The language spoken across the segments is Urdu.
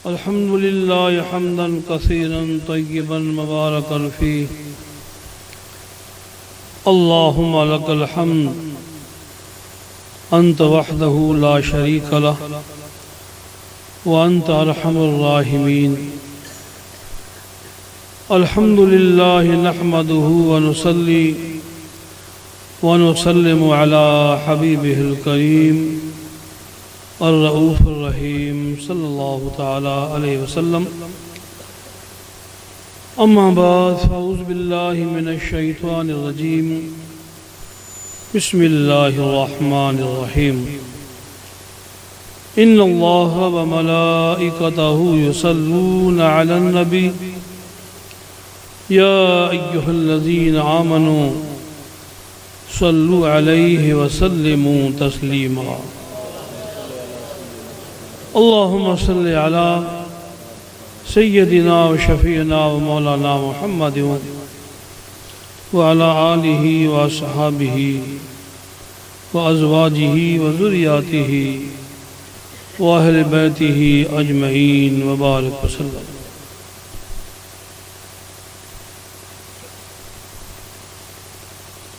الحمد لله حمدا كثيرا طيبا مباركا فيه اللهم لك الحمد أنت وحده لا شريك له وأنت أرحم الراحمين. الحمد لله نحمده ونصلي ونسلم على حبيبه الكريم الرؤوف الرحيم صلى الله تعالى عليه وسلم. أما بعد فأعوذ بالله من الشيطان الرجيم. بسم الله الرحمن الرحيم. إن الله وملائكته يصلون على النبي يا أيها الذين آمنوا صلوا عليه وسلموا تسليما. اللهم صل على سيدنا وشفيعنا ومولانا محمد وعلى آله وصحابه وأزواجه وذرياته وأهل بيته أجمعين وبارك وسلم.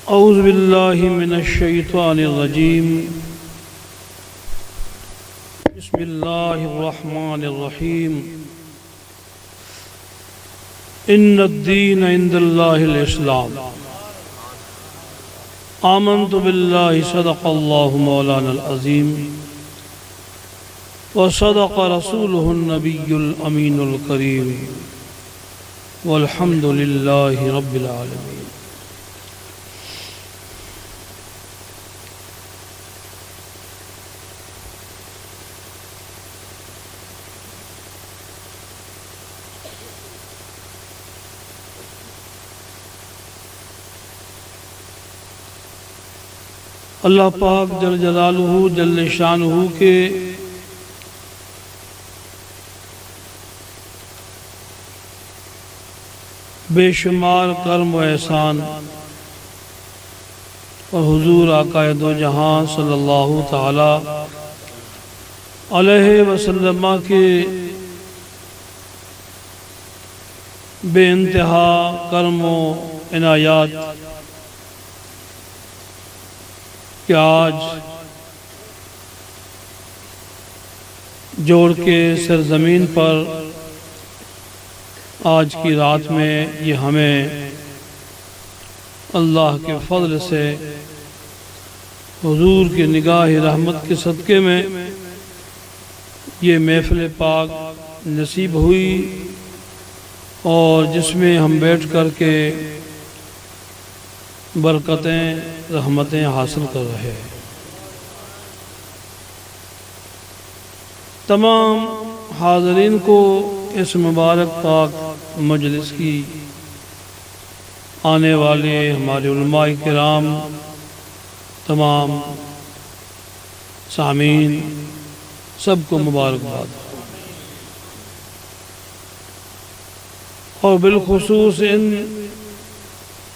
أعوذ بالله من الشيطان الرجيم. بسم الله الرحمن الرحيم. إن الدين عند الله الإسلام. آمنت بالله صدق الله مولانا العظيم وصدق رسوله النبي الأمين الكريم والحمد لله رب العالمين. اللہ پاک جل جلالہ جل شانہ کے بے شمار کرم و احسان اور حضور آقا دو جہاں صلی اللہ تعالی علیہ وسلم کے بے انتہا کرم و عنایات کہ آج جوڑ کے سرزمین پر آج کی رات میں یہ ہمیں اللہ کے فضل سے حضور کی نگاہ رحمت کے صدقے میں یہ محفل پاک نصیب ہوئی اور جس میں ہم بیٹھ کر کے برکتیں رحمتیں حاصل کر رہے ہیں. تمام حاضرین کو اس مبارک پاک مجلس کی آنے والے ہمارے علماء کرام تمام سامعین سب کو مبارکباد اور بالخصوص ان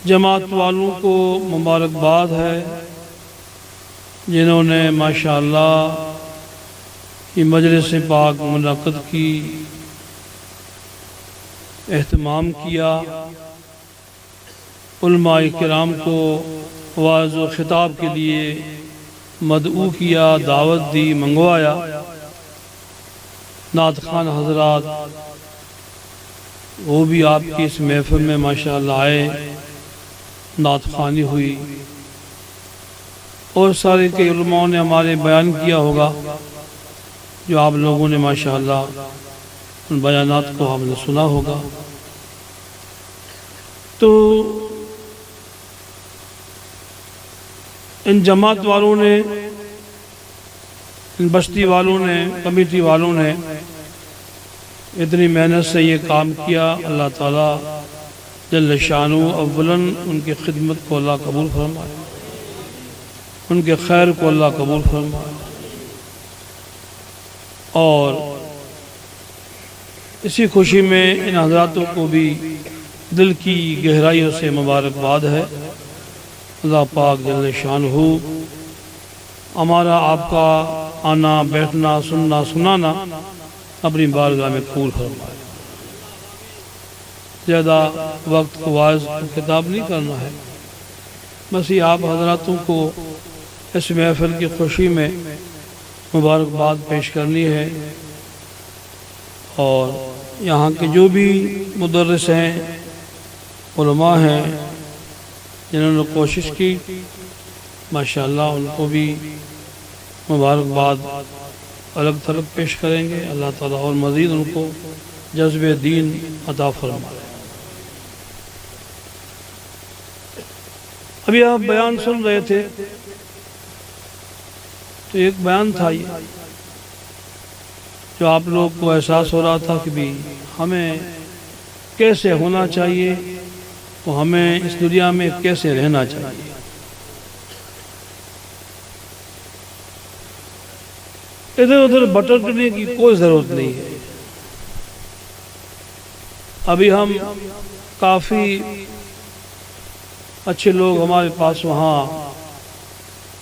جماعت والوں کو مبارکباد ہے جنہوں نے ماشاءاللہ یہ مجلس پاک منعقد کی اہتمام کیا علماء کرام کو واعظ و خطاب کے لیے مدعو کیا دعوت دی منگوایا نعت خوان حضرات وہ بھی آپ کی اس محفل میں ماشاءاللہ آئے نعت خوانی ہوئی اور سارے کے علماء نے ہمارے بیان کیا ہوگا جو آپ لوگوں نے ماشاءاللہ ان بیانات کو ہم نے سنا ہوگا. تو ان جماعت والوں نے ان بستی والوں نے کمیٹی والوں نے اتنی محنت سے یہ کام کیا. اللہ تعالیٰ جل شانہ اولاً ان کی خدمت کو اللہ قبول فرمائے ان کے خیر کو اللہ قبول فرمائے اور اسی خوشی میں ان حضراتوں کو بھی دل کی گہرائیوں سے مبارکباد ہے. اللہ پاک جل شانہ ہمارا آپ کا آنا بیٹھنا سننا سنانا اپنی بارگاہ میں قبول فرمائے۔ زیادہ وقت کو واعظ خطاب نہیں کرنا ہے، بس یہ آپ حضراتوں کو اس محفل کی خوشی میں مبارکباد پیش کرنی ہے، اور یہاں کے جو بھی مدرس ہیں، علماء ہیں، جنہوں نے کوشش کی، ماشاءاللہ ان کو بھی مبارکباد الگ تھلگ پیش کریں گے۔ اللہ تعالیٰ اور مزید ان کو جذب دین عطا فرمائے۔ ابھی آپ بیان سن رہے تھے تو ایک بیان تھا یہ جو آپ لوگ کو احساس ہو رہا تھا کہ بھی ہمیں کیسے ہونا چاہیے، تو ہمیں اس دنیا میں کیسے رہنا چاہیے۔ ادھر ادھر بھٹکنے کی کوئی ضرورت نہیں ہے۔ ابھی ہم کافی اچھے لوگ ہمارے پاس وہاں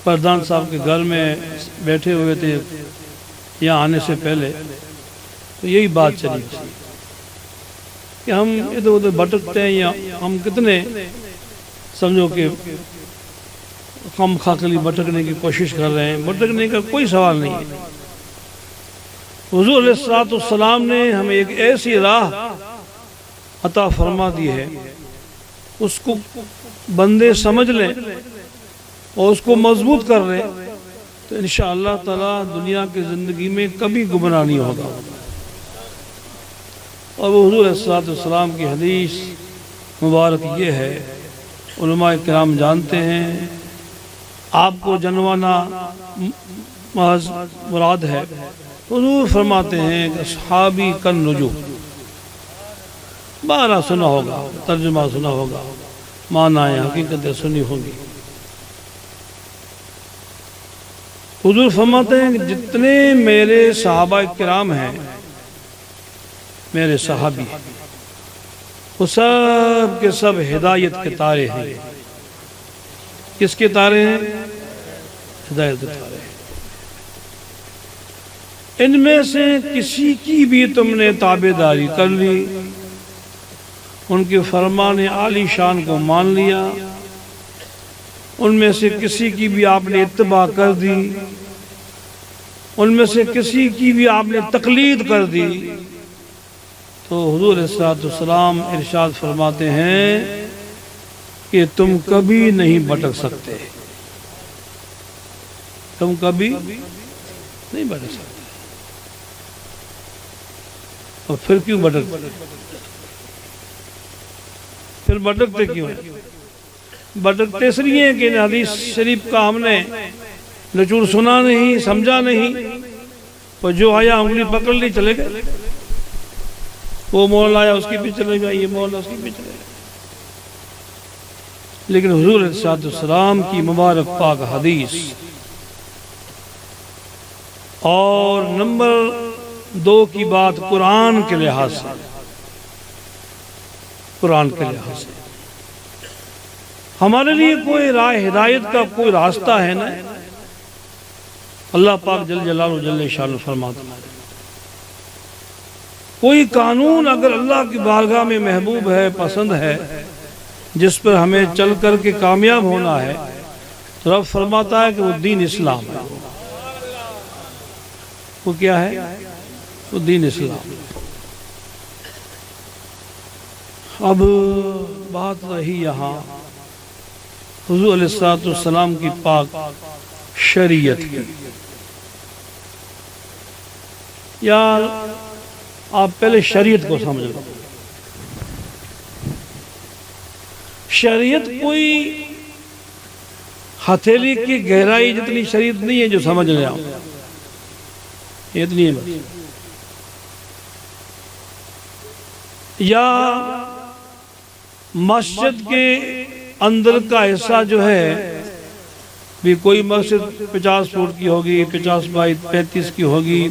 پردھان صاحب کے گھر میں بیٹھے ہوئے تھے یہاں آنے سے پہلے، تو یہی بات چلی تھی کہ ہم ادھر ادھر بھٹکتے ہیں، یا ہم کتنے سمجھو کہ خم خاکلی بھٹکنے کی کوشش کر رہے ہیں۔ بھٹکنے کا کوئی سوال نہیں ہے۔ حضور علیہ السلام نے ہمیں ایک ایسی راہ عطا فرما دی ہے، اس کو بندے سمجھ لیں اور اس کو مضبوط کر لیں تو انشاءاللہ تعالی دنیا کی زندگی میں کبھی گمراہ نہیں ہوگا۔ اور وہ حضور علیہ السلام کی حدیث مبارک یہ ہے، علماء کرام جانتے ہیں، آپ کو جنوانا محض مراد ہے۔ حضور فرماتے ہیں کہ اصحابی کن نجوم، بارہ سنا ہوگا، ترجمہ سنا ہوگا، معنی حقیقتیں سنی ہوگی۔ حضور فرماتے ہیں کہ جتنے میرے صحابہ کرام ہیں، میرے صحابی، وہ سب کے سب ہدایت کے تارے ہیں۔ کس کے تارے ہیں؟ ہدایت کے تارے ہیں۔ ان میں سے کسی کی بھی تم نے تابعداری کر لی، ان کے فرمان عالی شان کو مان لیا، ان میں سے کسی کی بھی آپ نے اتباع کر دی، ان میں سے کسی کی بھی آپ نے تقلید کر دی، تو حضور علیہ السلام ارشاد فرماتے ہیں کہ تم کبھی نہیں بھٹک سکتے، تم کبھی نہیں بھٹک سکتے۔ اور پھر کیوں بھٹکتے؟ پھر بھٹکتے کیوں ہیں؟ بھٹکتے اس لیے ہیں کہ حدیث شریف کا ہم نے نچوڑ سنا نہیں، سمجھا نہیں، اور جو آیا انگلی پکڑ لی چلے گئے۔ وہ مولا آیا اس کی بھی چلے گا، یہ مولا اس کی بھی چلے گا۔ لیکن حضور علیہ السلام کی مبارک پاک حدیث، اور نمبر 2 کی بات قرآن کے لحاظ سے، قرآن کے لحاظ سے ہمارے لیے کوئی راہ ہدایت کا کوئی راستہ ہے نا؟ اللہ پاک جل جلالہ جل شانہ فرماتا ہے، کوئی قانون اگر اللہ کی بارگاہ میں محبوب ہے، پسند ہے، جس پر ہمیں چل کر کے کامیاب ہونا ہے، تو رب فرماتا ہے کہ وہ دین اسلام ہے۔ وہ کیا ہے؟ وہ دین اسلام۔ اب بات رہی یہاں حضور علیہ السلام کی پاک شریعت کی۔ یار آپ پہلے شریعت کو سمجھ لو۔ شریعت کوئی ہتھیلی کی گہرائی جتنی شریعت نہیں ہے جو سمجھ لیں آپ، اتنی ہے بس۔ یا مسجد کے اندر کا حصہ جو ہے بھی، کوئی مسجد 50 فٹ کی ہوگی، 50 بائی 35 کی ہوگی،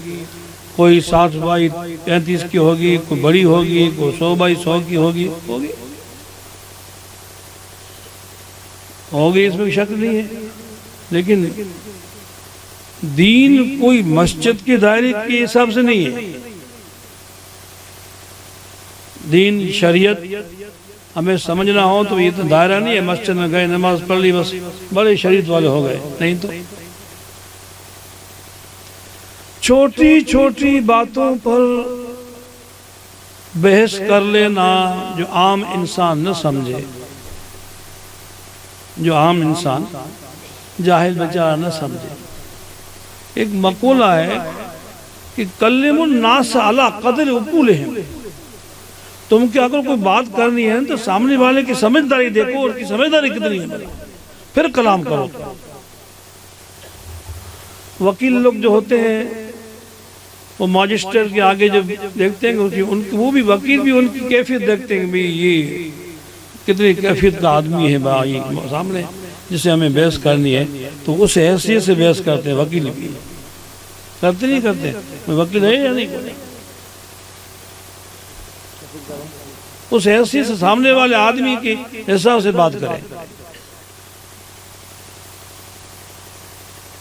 کوئی 60 بائی 35 کی ہوگی، کوئی بڑی ہوگی، کوئی 100 بائی 100 کی ہوگی، ہوگی، اس میں شک نہیں ہے۔ لیکن دین کوئی مسجد کے دائرے کے حساب سے نہیں ہے، دین شریعت ہمیں سمجھنا ہو تو یہ تو دائرہ نہیں ہے مسجد میں گئے نماز پڑھ لی بس بڑے شریعت والے ہو گئے، نہیں تو چھوٹی چھوٹی باتوں پر بحث کر لینا جو عام انسان نہ سمجھے، جو عام انسان جاہل بیچارہ نہ سمجھے۔ ایک مقولہ ہے کہ کلم الناس علی قدر عقولہم، تم کہ اگر کوئی بات کرنی ہے تو سامنے والے کی سمجھداری دیکھو اور کی سمجھداری کتنی ہے پھر کلام کرو۔ وکیل لوگ جو ہوتے ہیں وہ ماجسٹریٹ کے آگے جب دیکھتے ہیں کہ وہ بھی وکیل بھی ان کی کیفیت دیکھتے ہیں کہ بھئی یہ کتنی کیفیت کا آدمی ہے بھائی سامنے جسے ہمیں بحث کرنی ہے، تو اس حیثیت سے بحث کرتے ہیں۔ وکیل بھی کرتے نہیں کرتے، وکیل ہے یا نہیں، اس حیثیت سے سامنے والے آدمی کے حساب سے بات کریں۔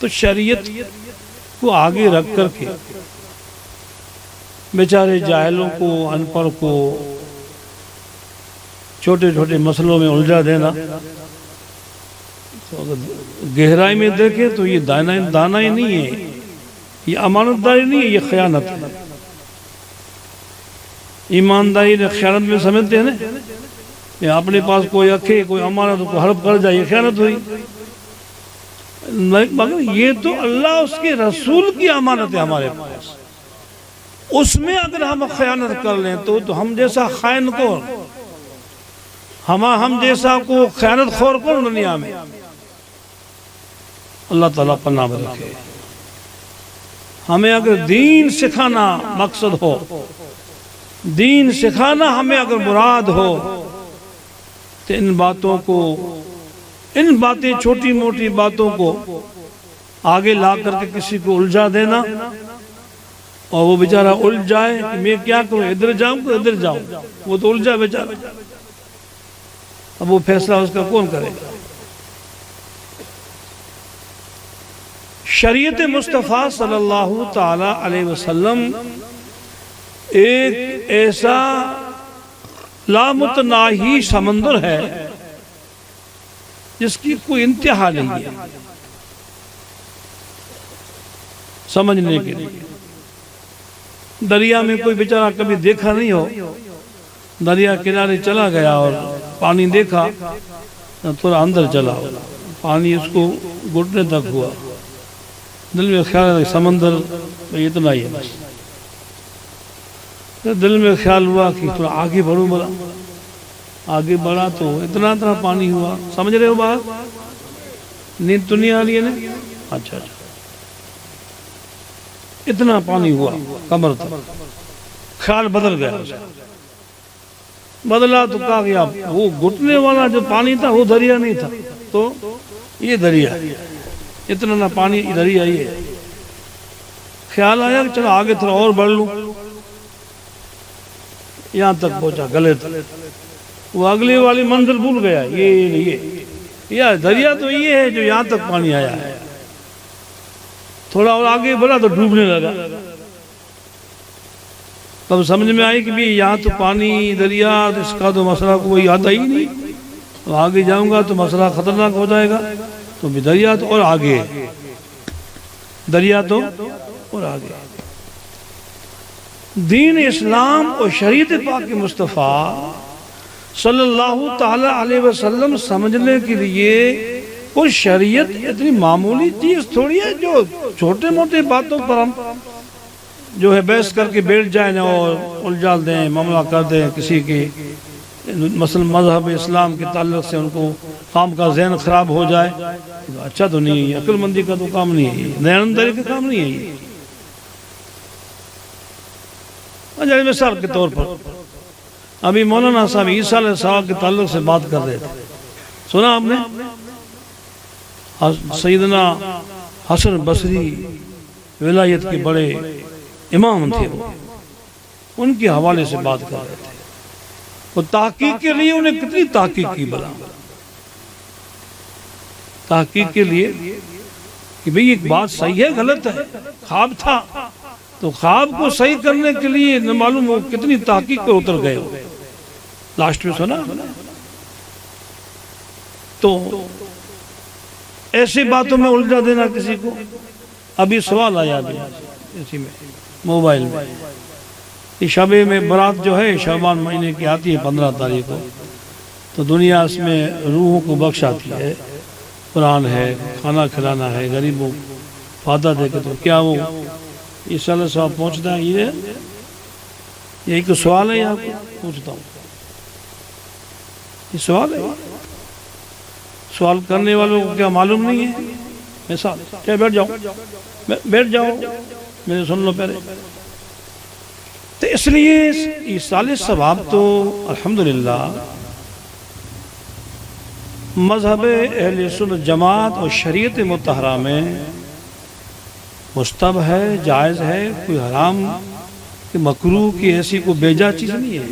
تو شریعت کو آگے رکھ کر کے بیچارے جاہلوں کو، ان پڑھ کو چھوٹے چھوٹے مسئلوں میں الجھا دینا، تو اگر گہرائی میں دیکھیں تو یہ دانائی نہیں ہے، یہ امانت داری نہیں ہے، یہ خیانت ہے۔ ایمانداری نے خیانت میں سمجھتے ہیں نا، یہ اپنے پاس کوئی رکھے کوئی امانت کو ہڑپ کر جائے، یہ خیانت ہوئی۔ مگر یہ تو اللہ اس کے رسول کی امانت ہے ہمارے پاس، اس میں اگر ہم خیانت کر لیں تو ہم جیسا خائن کو، ہم جیسا کو خیانت خور کو دنیا میں، اللہ تعالیٰ پناہ میں رکھے۔ ہمیں اگر دین سکھانا مقصد ہو، دین سکھانا ہمیں اگر مراد ہو، تو ان باتوں کو، ان باتیں چھوٹی موٹی باتوں کو آگے لا کر کے کسی کو الجھا دینا، اور وہ بیچارہ الجھ جائے کہ میں کیا کروں، ادھر جاؤں کہ ادھر جاؤں، وہ تو الجھا بیچارہ، اب وہ فیصلہ اس کا کون کرے گا۔ شریعت مصطفیٰ صلی اللہ تعالی علیہ وسلم ایک ایسا لامتناہی سمندر ہے جس کی کوئی انتہا نہیں ہے سمجھنے کے لیے۔ دریا میں کوئی بیچارہ کبھی دیکھا نہیں ہو، دریا کنارے چلا گیا اور پانی دیکھا، تھوڑا اندر چلا، پانی اس کو گھٹنے تک ہوا، دل میں خیال ہے سمندر اتنا ہی ہے بس۔ دل میں خیال ہوا کہ تھوڑا آگے بڑھوں، بڑھا آگے بڑھا تو اتنا پانی ہوا، سمجھ رہے ہو بات؟ نیند تو نہیں آ رہی ہے نا؟ اچھا اچھا، اتنا پانی ہوا کمر تک، خیال بدل گیا، بدلا تو کہا گیا وہ گھٹنے والا جو پانی تھا وہ دریا نہیں تھا، تو یہ دریا، اتنا نہ پانی دریا ہی ہے۔ خیال آیا کہ چلو آگے تھوڑا اور بڑھ لوں، یہاں تک پہنچا گلے تک، وہ اگلی والی منزل بھول گیا، یہ دریا تو یہ ہے جو یہاں تک پانی آیا ہے۔ تھوڑا اور آگے بڑھا تو ڈوبنے لگا، تب سمجھ میں آئی کہ بھی یہاں تو پانی دریا، اس کا تو مسئلہ کوئی آتا ہی نہیں، آگے جاؤں گا تو مسئلہ خطرناک ہو جائے گا، تو بھی دریا تو اور آگے، دریا تو اور آگے۔ دین اسلام اور شریعت پاک مصطفیٰ صلی اللہ تعالی علیہ وسلم سمجھنے کے لیے کوئی شریعت اتنی معمولی چیز تھوڑی ہے جو چھوٹے موٹے باتوں پر ہم جو ہے بحث کر کے بیٹھ جائیں اور الجھال دیں، معاملہ کر دیں کسی کے مثلا مذہب اسلام کے تعلق سے ان کو کام کا ذہن خراب ہو جائے، اچھا تو نہیں ہے، عقل مندی کا تو کام نہیں ہے، دیانتداری کا کام نہیں ہے یہ۔ اچھا مثال کے طور پر ابھی مولانا صاحب عیسیٰ علیہ السلام کے تعلق سے بات کر رہے تھے، سنا آپ نے؟ سیدنا حسن بصری ولایت کے بڑے امام تھے، وہ ان کے حوالے سے بات کر رہے تھے۔ وہ تحقیق کے لیے انہیں کتنی تحقیق کی، بلا تحقیق کے لیے کہ بھئی ایک بات صحیح ہے غلط ہے، خواب تھا تو خواب کو صحیح کرنے کے لیے نہ معلوم وہ کتنی تحقیق پر اتر گئے ہو۔ لاسٹ میں سنا تو ایسی باتوں میں الجھا دینا کسی کو. ابھی سوال آیا ابھی اسی میں موبائل میں کہ شب میں برات جو ہے شعبان مہینے کی آتی ہے 15 تاریخ کو، تو دنیا اس میں روحوں کو بخش آتی ہے، قرآن ہے، کھانا کھلانا ہے، غریبوں فاتح دے کے، تو کیا وہ اس اللہ صاحب پہنچتا ہے؟ یہ ایک سوال ہے، آپ کو پوچھتا ہوں، یہ سوال ہے. سوال کرنے والوں کو کیا معلوم نہیں ہے؟ مثال کیا بیٹھ جاؤ میرے سن لو پہلے. تو اس لیے ایصال ثواب تو الحمدللہ مذہب اہل سنت جماعت اور شریعت مطہرہ میں مستحب ہے، جائز ہے، کوئی حرام کہ مکروہ کی ایسی کوئی بیجا چیز نہیں ہے.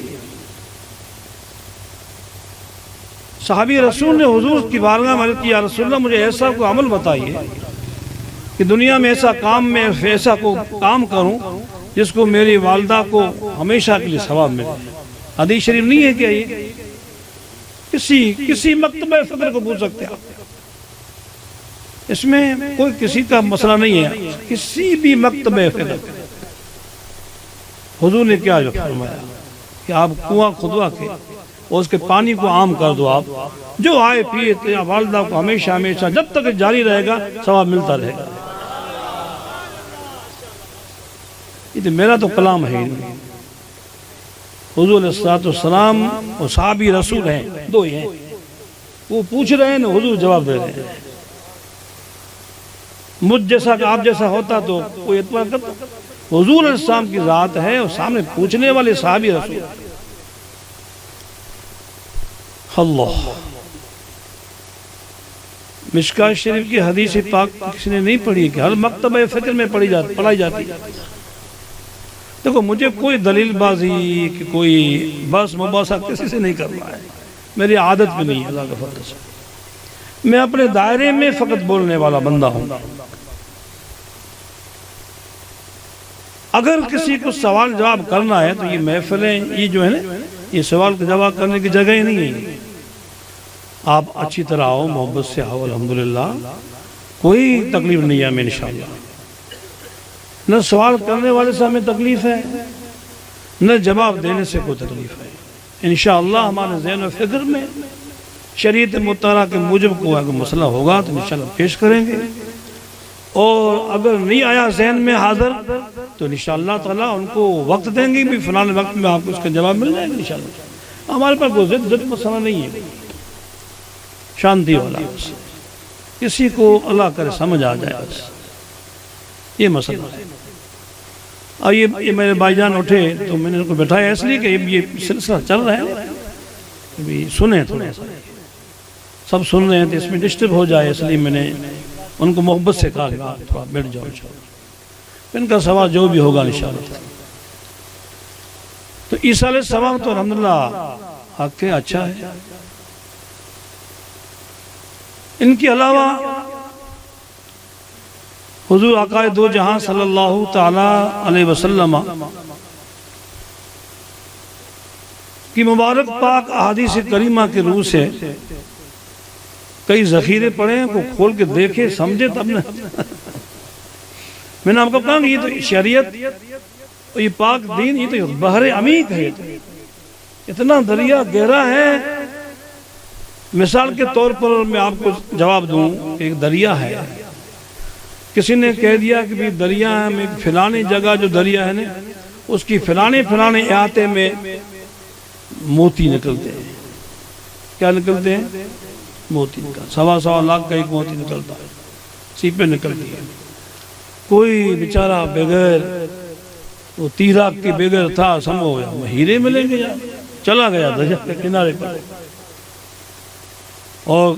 صحابی رسول نے حضور کی بارگاہ میں عرض کی، یا رسول اللہ مجھے ایسا کوئی عمل بتائیے کہ دنیا میں ایسا کوئی کام کروں جس کو میری والدہ کو ہمیشہ کے لیے ثواب ملے. حدیث شریف نہیں ہے کیا؟ یہ کسی مکتبہ فکر کو پوچھ سکتے ہیں آپ، اس میں کوئی کسی کا مسئلہ نہیں ہے. کسی بھی مکتبہ فکر حضور نے کیا جو فرمایا کہ آپ کنواں کھدوا کے اور اس کے پانی کو عام کر دو، آپ جو آئے پیے والدہ کو ہمیشہ جب تک جاری رہے گا ثواب ملتا رہے گا. یہ تو میرا تو کلام ہے. حضور علیہ السلام اور صحابی رسول ہیں، دو ہی ہیں، وہ پوچھ رہے ہیں، حضور جواب دے رہے ہیں. مجھ جیسا کہ آپ جیسا ہوتا تو کوئی اعتبار کرتا. حضور علیہ السلام کی ذات ہے اور سامنے پوچھنے والے صحابی رسول. اللہ، مشکاہ شریف کی حدیث پاک کسی نے نہیں پڑھی کہ ہر مکتبہ فکر میں پڑھائی جاتی. دیکھو مجھے کوئی دلیل بازی کہ کوئی بس مباحثہ کسی سے نہیں کرنا ہے، میری عادت بھی نہیں ہے اللہ کے فضل سے. میں اپنے دائرے میں فقط بولنے والا بندہ ہوں. اگر کسی کو سوال جواب کرنا ہے تو یہ محفلیں یہ جو ہے نا، یہ سوال کا جواب کرنے کی جگہ ہی نہیں ہے. آپ اچھی طرح آؤ، محبت سے آؤ، الحمدللہ کوئی تکلیف نہیں ہے ہمیں انشاءاللہ. نہ سوال کرنے والے سے ہمیں تکلیف ہے، نہ جواب دینے سے کوئی تکلیف ہے. انشاءاللہ ہمارے ذہن و فکر میں شریعت مطہرہ کے موجب کوئی مسئلہ ہوگا تو انشاءاللہ پیش کریں گے، اور اگر نہیں آیا ذہن میں حاضر تو انشاءاللہ تعالیٰ ان کو وقت دیں گے بھی فلاں وقت میں آپ کو اس کا جواب مل جائے گا انشاءاللہ. ہمارے پاس کوئی ضد مسئلہ نہیں ہے، شانتی والا، کسی کو اللہ کرے سمجھ آ جائے بس، یہ مسئلہ ہے. اور یہ میرے بھائی جان اٹھے تو میں نے ان کو بٹھایا اس لیے کہ یہ سلسلہ چل رہا ہے، سنیں تھوڑا سا، سب سن رہے ہیں تو اس میں ڈسٹرب ہو جائے، اس لیے میں نے ان کو محبت سے کہا کہ آپ تھوڑا بیٹھ جاؤ انشاءاللہ. ان کا سوال جو بھی ہوگا انشاءاللہ. تو ایصال ثواب تو الحمدللہ حق ہے، اچھا ہے. ان کے علاوہ حضور آقا دو جہاں صلی اللہ تعالی علیہ وسلم کی مبارک پاک احادیث کریمہ کے روح سے کئی ذخیرے پڑے ہیں، کو کھول کے دیکھے سمجھے تب نے. میں نے آپ کو کہا کہ یہ تو شریعت اور یہ پاک دین یہ تو بحر عمیق ہے، اتنا دریا گہرا ہے. مثال کے طور پر میں آپ کو جواب دوں کہ ایک دریا ہے، کسی نے کہہ دیا کہ بھی دریا میں فلانی جگہ جو دریا ہے نا اس کی فلانے احاطے میں موتی نکلتے ہیں. کیا نکلتے ہیں؟ موتی کا 1.25 لاکھ کا ایک موتی نکلتا ہے، سیپیں نکلتی ہیں. کوئی بیچارہ بغیر وہ تیراک کے بغیر تھا، سمجھو ہیرے ملیں گے، چلا گیا دریا کے کنارے پر، اور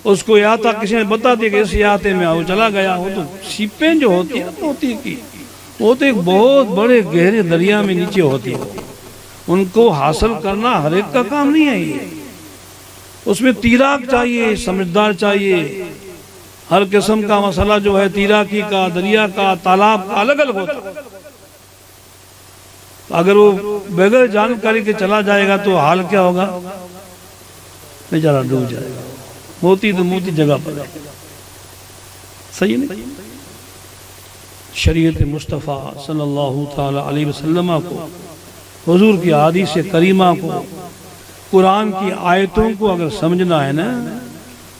اس کو احاطہ کسی نے بتا دیا کہ اس احاطے میں وہ چلا گیا. وہ تو سیپیں جو ہوتی ہیں موتی کی، وہ تو ایک بہت بڑے گہرے دریا میں نیچے ہوتی ہے، ان کو حاصل کرنا ہر ایک کا کام نہیں ہے. یہ اس میں تیراک چاہیے، سمجھدار چاہیے. ہر قسم کا مسئلہ جو ہے تیراکی کا، دریا کا، تالاب کا الگ الگ ہوتا ہے. اگر وہ بغیر جانکاری کے چلا جائے گا تو حال کیا ہوگا؟ بیچارہ ڈوب جائے گا، موتی تو موتی جگہ پر ہے۔ صحیح نہیں؟ شریعت مصطفیٰ صلی اللہ تعالی علیہ وسلم کو، حضور کی احادیث کریمہ کو، قرآن کی آیتوں کو اگر سمجھنا ہے نا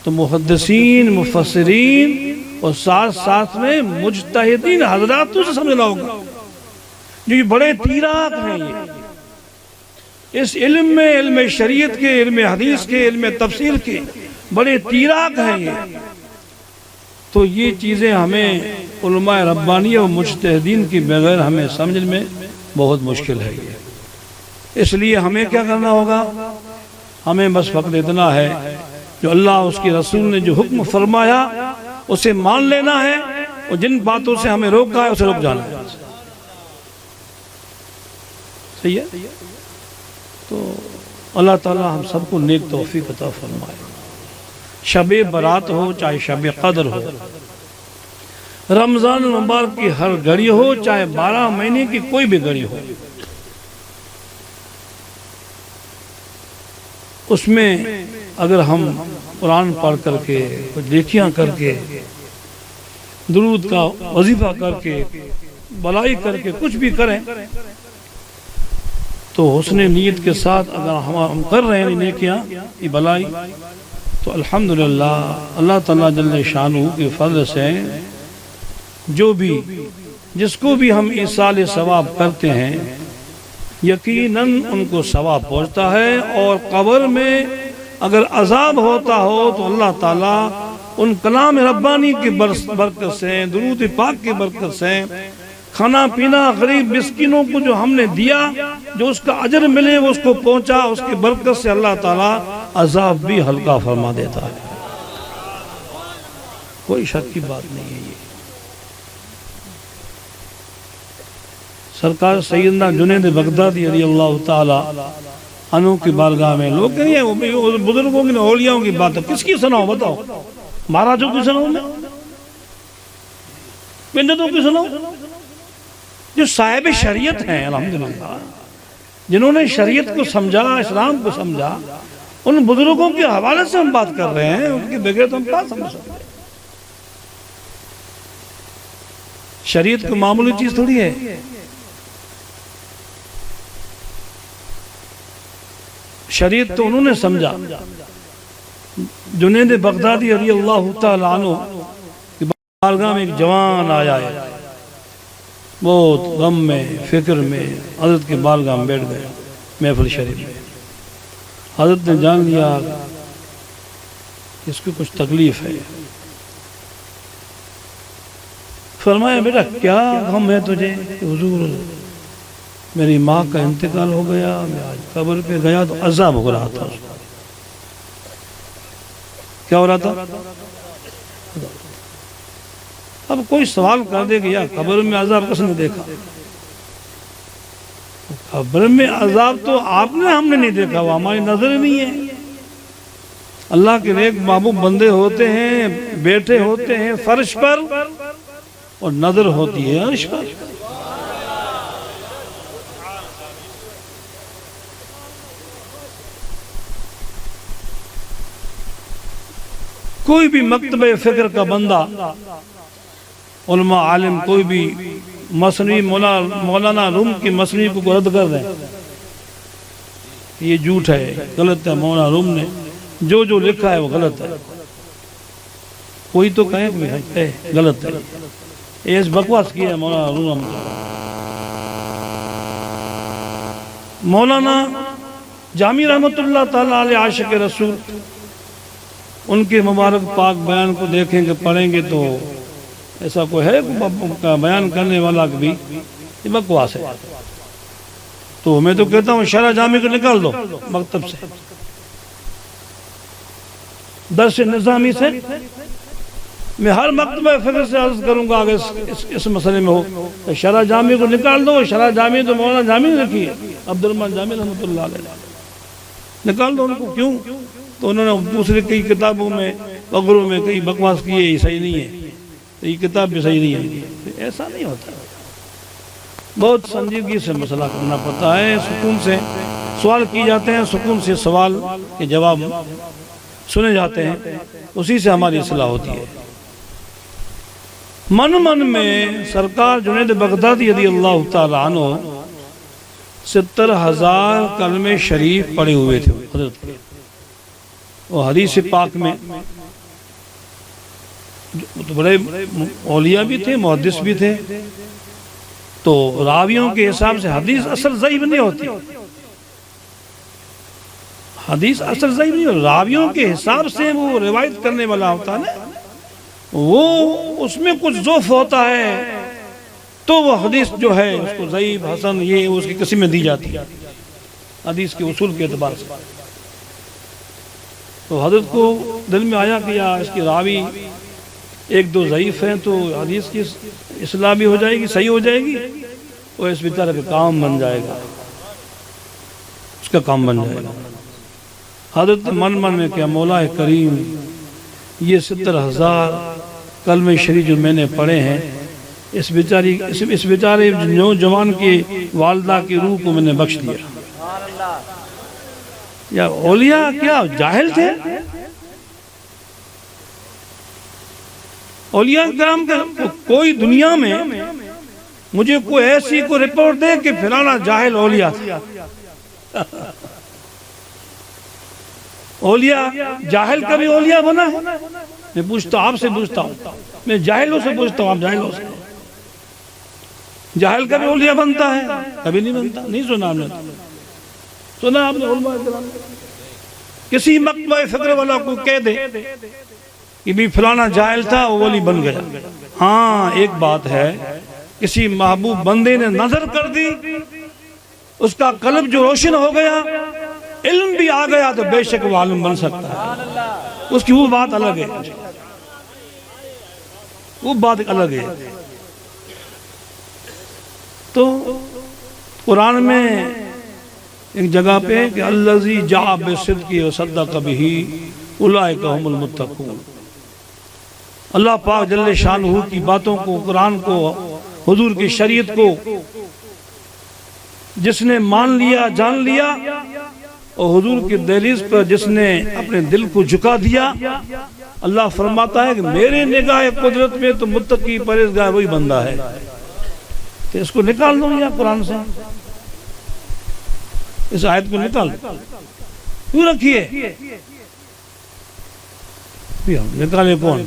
تو محدثین، مفسرین اور ساتھ ساتھ میں مجتہدین حضراتوں سے سمجھنا ہوگا، جو یہ بڑے تیراک ہیں۔ یہ اس علم میں، علم شریعت کے، علم حدیث کے، علم تفسیر کے بڑے تیراک ہیں یہ۔ تو یہ چیزیں ہمیں علماء ربانیہ و مجتہدین کی بغیر ہمیں سمجھ میں بہت مشکل ہے یہ۔ اس لیے ہمیں کیا کرنا ہوگا؟ ہمیں بس فقط اتنا ہے جو اللہ اس کے رسول نے جو حکم فرمایا اسے مان لینا ہے، اور جن باتوں سے ہمیں روکا ہے اسے رک جانا ہے۔ صحیح ہے؟ تو اللہ تعالیٰ ہم سب کو نیک توفیق عطا فرمائے۔ شب برات ہو چاہے شب قدر ہو، رمضان المبارک کی ہر گھڑی ہو چاہے 12 مہینے کی کوئی بھی گھڑی ہو، اس میں اگر ہم قرآن پڑھ کر کے، کچھ نیکیاں کر کے، درود کا وظیفہ کر کے، بلائی کر کے، کچھ بھی کریں تو حسن نیت کے ساتھ اگر ہم کر رہے ہیں نیکیاں، یہ بلائی، تو الحمدللہ اللہ تعالیٰ جل شانہ کے فضل سے جو بھی جس کو بھی ہم ایصال ثواب کرتے ہیں یقیناً ان کو ثواب پہنچتا ہے، اور قبر میں اگر عذاب ہوتا ہو تو اللہ تعالیٰ ان کلام ربانی کی برکت سے، درود پاک کی برکت سے، کھانا پینا غریب مسکینوں کو جو ہم نے دیا، جو اس کا اجر ملے وہ اس کو پہنچا، اس کی برکت سے اللہ تعالیٰ عذاب بھی ہلکا فرما دیتا ہے۔ کوئی شک کی بات نہیں ہے یہ۔ سرکار سیدنا جنید بغدادی رضی اللہ تعالی عنہ کی بارگاہ میں لوگ کہیں گے بزرگوں کی اولیاؤں کی بات ہے، کس کی سناؤ بتاؤ؟ مہاراجوں کی سناؤ میں؟ پنڈتوں کی سناؤ؟ جو صاحب شریعت ہیں الحمدللہ، جنہوں نے شریعت کو سمجھا، اسلام کو سمجھا، ان بزرگوں کے حوالے سے ہم بات کر رہے ہیں، ان کے بغیر تو ہم کیا سمجھ سکتے ہیں؟ شریعت کو معمولی چیز تھوڑی ہے۔ شریعت تو انہوں نے سمجھا۔ جنید بغدادی رضی اللہ تعالیٰ عنہ کی بارگاہ میں ایک جوان آیا ہے، بہت غم میں، فکر میں، حضرت کے بارگاہ میں بیٹھ گئے محفل شریف میں۔ حضرت نے جان لیا اس کو کچھ تکلیف ہے، فرمایا بیٹا کیا غم ہے تجھے؟ حضور میری ماں کا انتقال ہو گیا، میں آج قبر پہ گیا تو عذاب ہو رہا تھا۔ کیا ہو رہا تھا؟ اب کوئی سوال کر دے کہ یا قبر میں عذاب کس نے دیکھا؟ قبر میں عذاب تو آپ نے، ہم نے نہیں دیکھا، وہ ہماری نظر نہیں ہے۔ اللہ کے نیک محبوب بندے ہوتے ہیں، بیٹھے ہوتے ہیں فرش پر، اور نظر ہوتی ہے عرش پر۔ کوئی بھی مکتبہ فکر کا بندہ، علماء عالم، کوئی بھی مصنوی مولانا روم کی مصنوی کو رد کر دیں، یہ جھوٹ ہے، غلط ہے، مولانا روم نے جو جو لکھا ہے وہ غلط ہے۔ کوئی تو کہے کہ غلط ہے، یہ اس بکواس کی ہے مولانا روم۔ مولانا جامی رحمت اللہ تعالیٰ علیہ عاشق رسول، ان کے مبارک پاک بیان کو دیکھیں گے، پڑھیں گے تو ایسا کوئی ہے بیان کرنے والا بھی، یہ بکواس ہے۔ تو میں تو کہتا ہوں شرح جامی کو نکال دو مکتب سے، درس نظامی سے۔ میں ہر مکتبہ فکر سے عرض کروں گا اگر اس مسئلے میں ہو، شرح جامی کو نکال دو۔ شرح جامی تو مولانا جامی نے لکھی ہے، عبدالرحمن جامی رحمۃ اللہ علیہ، نکال دو ان کو۔ کیوں؟ تو انہوں نے دوسرے کئی کتابوں میں وغیرہ میں کئی بکواس کی ہے، یہ صحیح نہیں ہے، یہ کتاب بھی صحیح نہیں ہے۔ ایسا نہیں ہوتا۔ بہت سنجیدگی سے مسئلہ کرنا پڑتا ہے، سکون سے سوال کی جاتے ہیں، سکون سے سوال کے جواب سنے جاتے ہیں، اسی سے ہماری اصلاح ہوتی ہے۔ من میں سرکار جنید بغدادی رضی اللہ تعالیٰ عنہ 70,000 کلمے شریف پڑھے ہوئے تھے حضرت، وہ حدیث پاک میں تو بڑے اولیاء بھی تھے، محدث بھی تھے، تو راویوں کے حساب سے حدیث اصل ضعیف نہیں ہوتی، حدیث اصل ضعیف نہیں ہوتی، راویوں کے حساب سے وہ روایت کرنے والا ہوتا ہے نا، وہ اس میں کچھ ضعف ہوتا ہے تو وہ حدیث جو ہے اس کو ضعیف، حسن، یہ اس کی قسم میں دی جاتی ہے حدیث کے اصول کے اعتبار سے۔ تو حضرت کو دل میں آیا کہ یا اس کی راوی ایک دو ضعیف ہیں تو حدیث کی اصلاح بھی ہو جائے گی، صحیح ہو جائے گی، اور اس بیچارے کا کام بن جائے گا، اس کا کام بن جائے گا۔ حضرت من میں کیا مولا کریم یہ 70,000 کلمے شریف جو میں نے پڑھے ہیں، اس بیچارے نوجوان کی والدہ کی روح کو میں نے بخش دیا۔ یا اولیاء کیا جاہل تھے؟ اولیاء کرام کا کوئی دنیا میں مجھے کوئی ایسی کو رپورٹ دے کہ فلانا جاہل اولیاء تھا۔ اولیاء جاہل کا بھی اولیاء بنا ہے؟ میں پوچھتا ہوں، آپ سے پوچھتا ہوں، میں جاہلوں سے پوچھتا ہوں، آپ جاہلوں سے، جاہل کا بھی اولیاء بنتا ہے؟ کبھی نہیں بنتا، نہیں سنا آپ نے، سنا آپ نے علماء کرام کسی مکتبہ فکر والا کو کہہ دے کہ بھی فلانا جاہل تھا وہ ولی بن گیا؟ ہاں ایک بات ہے، کسی محبوب بندے نے نظر کر دی، اس کا قلب جو روشن ہو گیا، علم بھی آ گیا، تو بے شک وہ عالم بن سکتا ہے، اس کی وہ بات الگ ہے، وہ بات الگ ہے۔ تو قرآن میں ایک جگہ پہ کہ الذی جاء بالصدق وصدق بہ اولئک هم المتقون، اللہ پاک جل شانہ کی باتوں کو، قرآن کو، حضور کی شریعت کو جس نے مان لیا، جان لیا، اور حضور کی دہلیز پر جس نے اپنے دل کو جھکا دیا، اللہ فرماتا ہے کہ میرے نگاہ قدرت میں تو متقی پرہیزگار وہی بندہ ہے۔ تو اس کو نکال دو یا قرآن سے، اس آیت کو نکال کیوں رکھیے؟ نکالے کون؟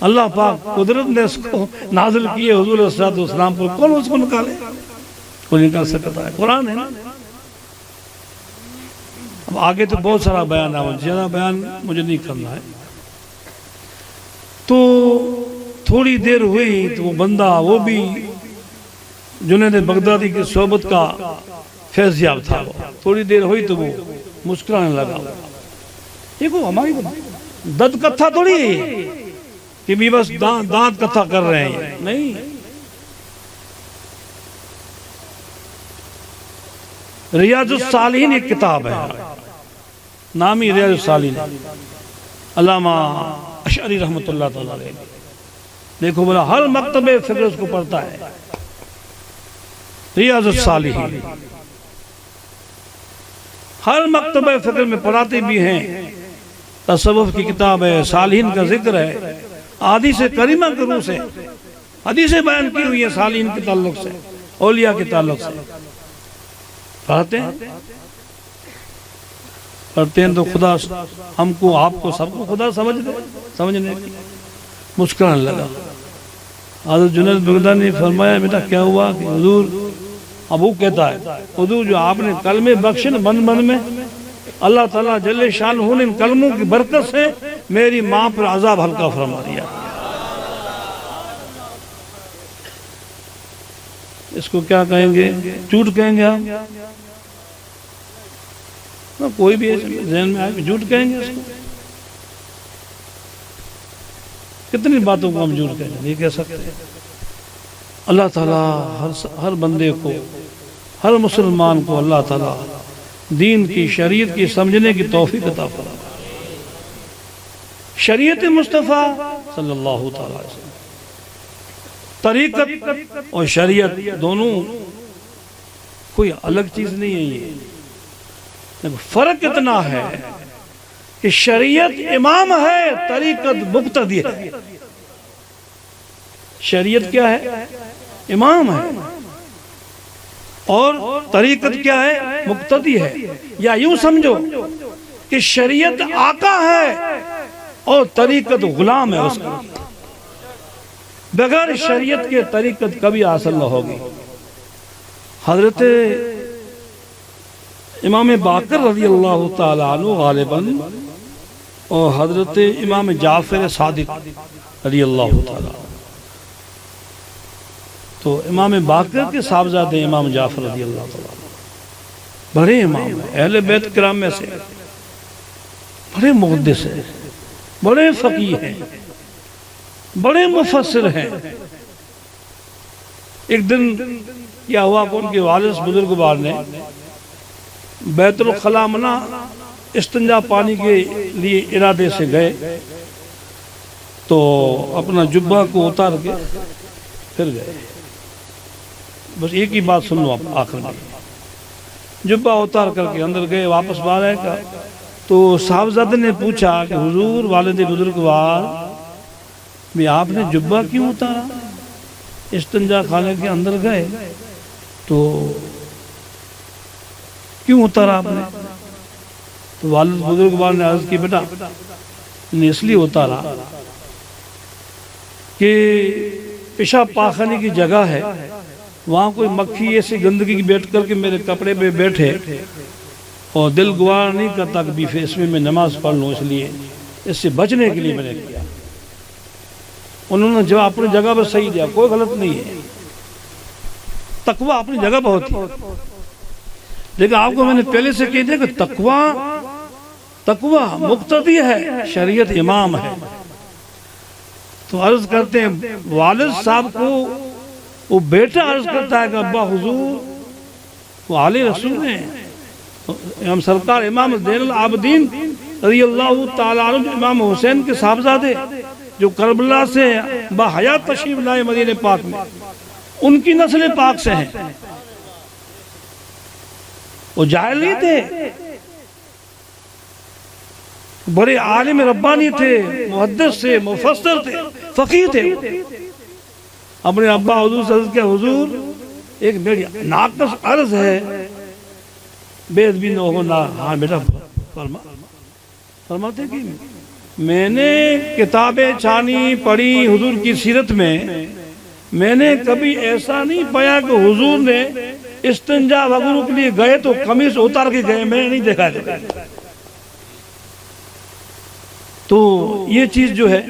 اللہ پاک قدرت نے اس کو نازل کیے حضور صلی اللہ علیہ وسلم پر، کون اس کو نکالے؟ کوئی نکال سکتا ہے؟ قرآن ہے نا۔ اب آگے تو بہت سارا بیان ہے، زیادہ بیان مجھے نہیں کرنا ہے۔ تو تھوڑی دیر ہوئی تو وہ بندہ، وہ بھی جنید بغدادی کی صحبت کا فیض یاب تھا، تھوڑی دیر ہوئی تو وہ مسکرانے لگا۔ دیکھو ہماری دد کتھا تھوڑی ہے کہ بھی بس دانت کتھا کر رہے ہیں، نہیں، ریاض الصالحین ایک کتاب ہے، نامی ریاض الصالحین، علامہ اشعری رحمۃ اللہ تعالیٰ علیہ، دیکھو بولا ہر مکتبہ فکر اس کو پڑھتا ہے، ریاض الصالحین ہر مکتبہ فکر میں پڑھاتے بھی ہیں، تصوف کی کتاب ہے، صالحین کا ذکر ہے، حدیث کریمہ کے روح سے حدیثیں بیان کی ہوئی ہیں صالحین کے تعلق سے، اولیاء کے تعلق سے، پڑھتے ہیں تو خدا ہم کو، آپ کو، سب کو خدا سمجھنے کی۔ مسکرانے لگا۔ حضرت جنید بغدادی نے فرمایا بیٹا کیا ہوا؟ کہ حضور، اب وہ کہتا ہے حضور جو آپ نے کلمے بخشے نا من میں، اللہ تعالیٰ جل شانہ نے ان کلموں کی برکت سے میری ماں پر عذاب ہلکا فرما دیا۔ اس کو کیا کہیں گے؟ جھوٹ کہیں گے ہم؟ کوئی بھی ذہن میں آئے جھوٹ کہیں گے اس کو؟ کتنی باتوں کو ہم جھوٹ کہیں گے؟ نہیں کہہ سکتے۔ اللہ تعالیٰ ہر بندے کو، ہر مسلمان کو اللہ تعالیٰ دین کی، شریعت کی سمجھنے کی توفیق عطا فرمائے۔ شریعت مصطفیٰ صلی اللہ تعالیٰ علیہ وسلم طریقت اور شریعت دونوں کوئی الگ چیز نہیں ہے، یہ فرق اتنا ہے کہ شریعت امام ہے، طریقت مقتدی ہے۔ شریعت کیا ہے؟ امام ہے، اور طریقت کیا ہے؟ مقتدی ہے۔ یا یوں سمجھو کہ شریعت آقا ہے اور طریقت غلام ہے اس کا۔ بغیر شریعت کے طریقت کبھی حاصل نہ ہوگی۔ حضرت امام باقر رضی اللہ تعالیٰ عنہ غالباً اور حضرت امام جعفر صادق رضی اللہ تعالیٰ عنہ، تو امام باقر کے صاحبزادے امام جعفر رضی اللہ تعالیٰ عنہ بڑے امام ہیں، اہل بیت کرام میں سے بڑے محدث ہیں، بڑے فقیہ ہیں، بڑے مفسر ہیں۔ ایک دن کیا ہوا کہ ان کے والد بزرگوار نے بیت الخلاء منا استنجا پانی کے لیے ارادے سے گئے، تو اپنا جبہ کو اتار کے پھر گئے۔ بس ایک ہی بات سن لو آپ آخر میں، جبہ اتار کر کے اندر گئے، واپس باہر آئے تو صاحبزادے نے پوچھا کہ حضور والد بزرگوار بھی آپ نے جبہ کیوں اتارا؟ استنجا خانے کے اندر گئے تو کیوں اتارا آپ نے؟ تو والد بزرگوار نے عرض کی بیٹا نے اس لیے اتارا کہ پیشاب پاخانے کی جگہ ہے، وہاں کوئی مکھی ایسی گندگی کی بیٹھ کر کے میرے کپڑے پہ بیٹھے اور دل گوار نہیں کرتا کہ بھی اس میں نماز پڑھ لوں، اس لیے اس سے بچنے کے لیے میں نے کیا۔ انہوں نے جواب اپنی جگہ پر صحیح دیا، کوئی غلط نہیں ہے، تقوی اپنی جگہ پر ہوتی ہے۔ لیکن آپ کو میں نے پہلے سے کہہ دیا کہ تقوی مقتدی ہے، شریعت امام ہے۔ تو عرض کرتے ہیں والد صاحب کو وہ بیٹا عرض کرتا ہے کہ ابا حضور وہ آل رسول ہیں، ہم سرکار امام زین العابدین رضی اللہ تعالیٰ عنہ امام حسین کے صاحبزادے جو کربلا سے باحیات تشریف لائے مدینہ پاک میں، ان کی نسل پاک سے ہیں۔ وہ جاہل نہیں تھے، بڑے عالم ربانی تھے، محدث تھے، مفسر تھے، فقیہ تھے۔ اپنے ابا حضور سے عرض کیا حضور ایک میری ناقص عرض ہے، بے ادبی نہ ہو نہ۔ ہاں بیٹا فرماتے کہ میں نے کتابیں چھانی پڑھی حضور کی سیرت میں نے کبھی ایسا نہیں پایا کہ حضور نے استنجا وغیرہ کے لیے گئے تو قمیص اتار کے گئے، میں نے نہیں دیکھا ہے۔ تو یہ چیز جو ہے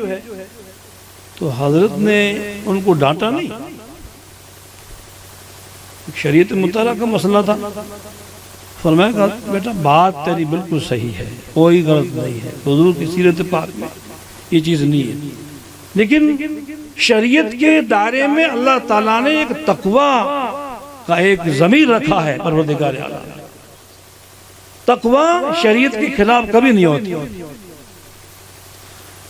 تو حضرت نے ان کو ڈانٹا نہیں، شریعت مطالعہ کا مسئلہ تھا، فرمایا کہ بیٹا بات تیری بالکل صحیح ہے، کوئی غلط نہیں ہے، حضور کی سیرت پاک میں یہ چیز نہیں ہے، لیکن شریعت کے دائرے میں اللہ تعالیٰ نے ایک تقوی کا ایک ضمیر رکھا ہے۔ پروردگار عالم تقوی شریعت کے خلاف کبھی نہیں ہوتی۔